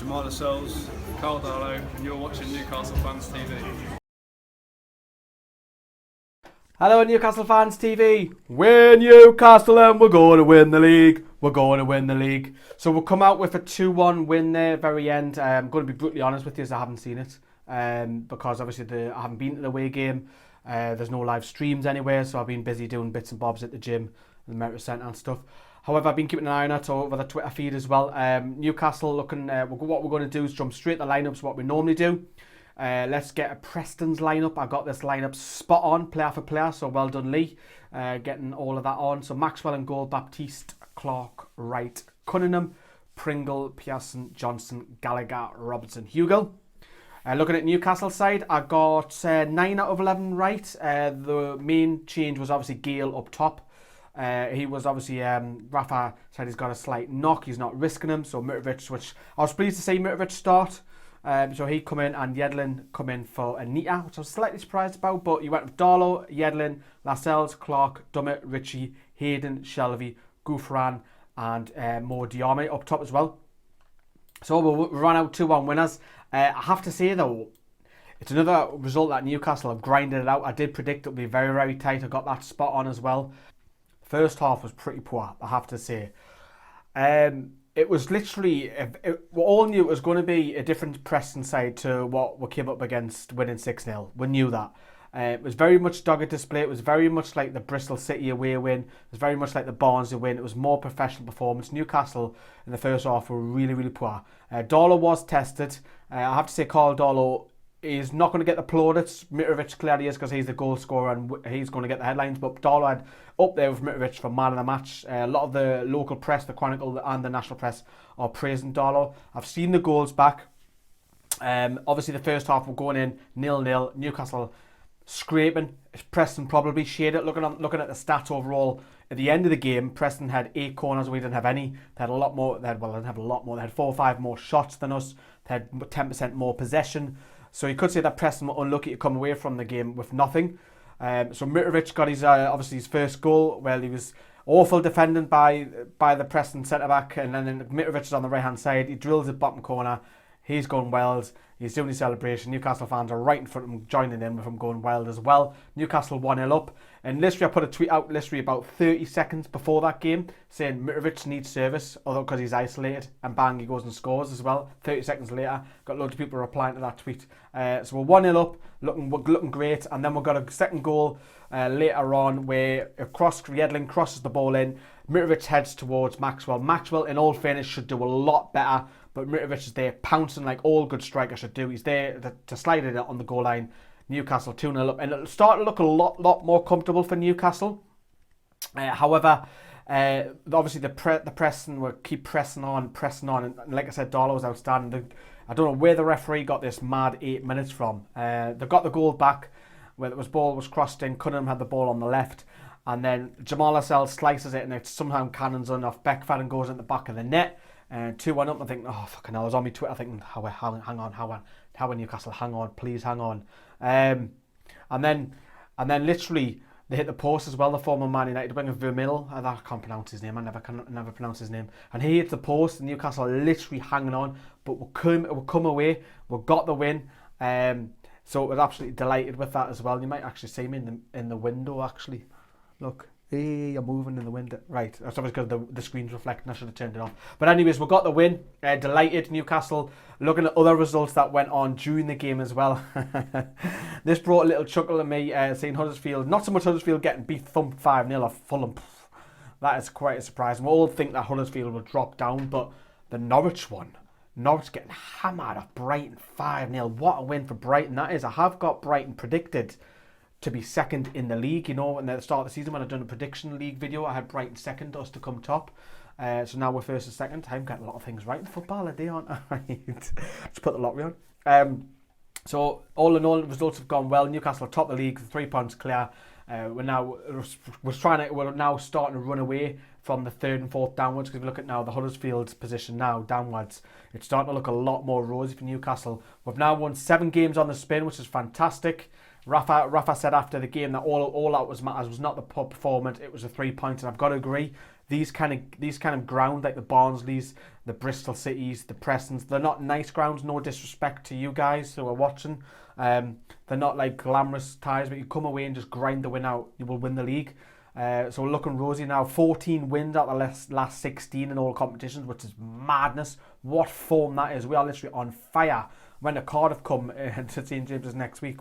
Mitro'S, Carl Darlow, and you're watching Newcastle Fans TV. Hello Newcastle Fans TV. We're Newcastle and we're going to win the league. We're going to win the league. So we'll come out with a 2-1 win there at the very end. I'm going to be brutally honest with you, as I haven't seen it. Because obviously I haven't been to the away game. There's no live streams anywhere, so I've been busy doing bits and bobs at the gym, the Merit Centre and stuff. However, I've been keeping an eye on it over the Twitter feed as well. Newcastle looking, what we're going to do is jump straight to the lineups, what we normally do. Let's get a Preston's lineup. I got this lineup spot on, player for player, so well done Lee, getting all of that on. So Maxwell in goal, Baptiste, Clark, Wright, Cunningham, Pringle, Pearson, Johnson, Gallagher, Robertson, Hugill. Looking at Newcastle side, I got 9 out of 11 right. The main change was obviously Gale up top. He was obviously, Rafa said he's got a slight knock, he's not risking him, so Mitrovic, which I was pleased to see Mitrovic start. So he come in and Yedlin come in for Anita, which I was slightly surprised about, but you went with Darlow, Yedlin, Lascelles, Clark, Dummett, Ritchie, Hayden, Shelvey, Gouffran and Mo Diarmi up top as well. So we'll run out 2-1 winners. I have to say though, it's another result that Newcastle have grinded it out. I did predict it would be very, very tight. I got that spot on as well. First half was pretty poor, I have to say. It was literally, we all knew it was going to be a different Preston side to what we came up against winning 6-0. We knew that. It was very much dogged display. It was very much like the Bristol City away win. It was very much like the Barnsley win. It was more professional performance. Newcastle in the first half were really, really poor. Darlow was tested. I have to say Carl Darlow is not going to get the plaudits. Mitrovic clearly is because he's the goal scorer and he's going to get the headlines. But Darlow had up there with Mitrovic for man of the match. A lot of the local press, the Chronicle and the national press are praising Darlow. I've seen the goals back. Obviously the first half we're going in 0-0. Newcastle scraping. Preston probably shaded. Looking at the stats overall at the end of the game, Preston had 8 corners. We didn't have any. They had a lot more. They didn't have a lot more. They had 4 or 5 more shots than us. They had 10% more possession. So you could say that Preston were unlucky to come away from the game with nothing. So Mitrovic got his obviously his first goal. Well, he was awful defending by the Preston centre back, and then Mitrovic is on the right hand side. He drills the bottom corner. He's going wild. He's doing his celebration. Newcastle fans are right in front of him, joining in with him going wild as well. Newcastle 1-0 up. And literally, I put a tweet out literally about 30 seconds before that game saying Mitrovic needs service, although because he's isolated, and bang, he goes and scores as well. 30 seconds later, got loads of people replying to that tweet. So we're 1-0 up, looking great, and then we've got a second goal later on where Yedlin crosses the ball in. Mitrovic heads towards Maxwell. Maxwell, in all fairness, should do a lot better, but Mitrovic is there pouncing like all good strikers should do. He's there to slide it on the goal line. Newcastle 2-0 up, and it'll start to look a lot more comfortable for Newcastle. However, obviously the Preston will keep pressing on, and like I said, Darlow was outstanding. I don't know where the referee got this mad 8 minutes from. They got the goal back where the ball was crossed in. Cunningham had the ball on the left, and then Jamal Lascelles slices it, and it somehow cannons on off Beckford and goes in the back of the net. 2-1 up. I think, oh fucking hell! I was on my Twitter thinking, hang on, Newcastle, hang on, please hang on. And then literally they hit the post as well. The former Man United winger Vermil, I can't pronounce his name. I never pronounce his name. And he hit the post, and Newcastle are literally hanging on, but we'll come away. We got the win. So we're absolutely delighted with that as well. You might actually see me in the window. Actually, look. Hey, you're moving in the window. Right, that's obviously because the screen's reflecting. I should have turned it off. But anyways, we got the win. Delighted. Newcastle. Looking at other results that went on during the game as well. This brought a little chuckle to me, seeing Huddersfield. Not so much Huddersfield getting beat thumped 5-0 off Fulham. That is quite a surprise. We all think that Huddersfield will drop down, but the Norwich one. Norwich getting hammered off Brighton 5-0. What a win for Brighton that is. I have got Brighton predicted to be second in the league. You know, at the start of the season when I'd done a prediction league video, I had Brighton second, us to come top. So now we're first and second. I'm getting a lot of things right in football a day, aren't I? Just put the lottery on. So all in all, the results have gone well. Newcastle top of the league, 3 points clear. We're now starting to run away from the third and fourth downwards, because if you look at now the Huddersfield's position now downwards, it's starting to look a lot more rosy for Newcastle. We've now won 7 games on the spin, which is fantastic. Rafa said after the game that all that was matters was not the performance, it was the 3 points, and I've got to agree. these kind of ground, like the Barnsleys, the Bristol Cities, the Prestons, they're not nice grounds. No disrespect to you guys who are watching. They're not like glamorous ties, but you come away and just grind the win out, you will win the league. So we're looking rosy now. 14 wins out the last 16 in all competitions, which is madness. What form that is. We are literally on fire. When the Cardiff come to St James's next week,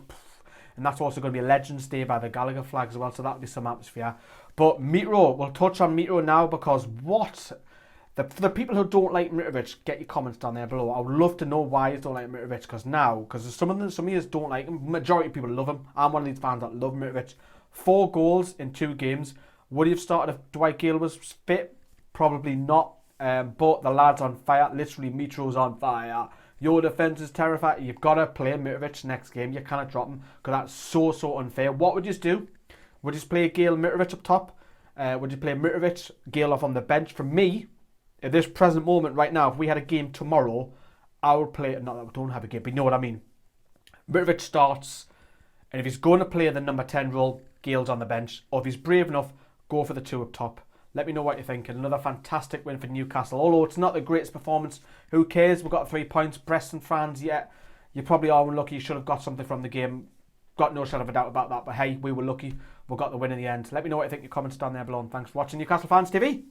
and that's also going to be a Legends Day by the Gallagher flag as well, so that'll be some atmosphere. But Mitro, we'll touch on Mitro now, because for the people who don't like Mitrovic, get your comments down there below. I would love to know why you don't like Mitrovic, because some of you don't like him. Majority of people love him. I'm one of these fans that love Mitrovic. 4 goals in 2 games. Would he have started if Dwight Gale was fit? Probably not. But the lad's on fire. Literally, Mitro's on fire. Your defence is terrifying. You've got to play Mitrovic next game. You cannot drop him, because that's so unfair. What would you do? Would you play Gale, Mitrovic up top? Would you play Mitrovic, Gale off on the bench? For me, at this present moment right now, if we had a game tomorrow, I would play, not that we don't have a game, but you know what I mean. Mitrovic starts, and if he's going to play the number 10 role, Gale's on the bench. Or if he's brave enough, go for the 2 up top. Let me know what you think. Another fantastic win for Newcastle. Although it's not the greatest performance, who cares? We've got 3 points. Preston fans, yeah, you probably are unlucky. You should have got something from the game. Got no shadow of a doubt about that. But hey, we were lucky. We got the win in the end. Let me know what you think in your comments down there below. And thanks for watching Newcastle Fans TV.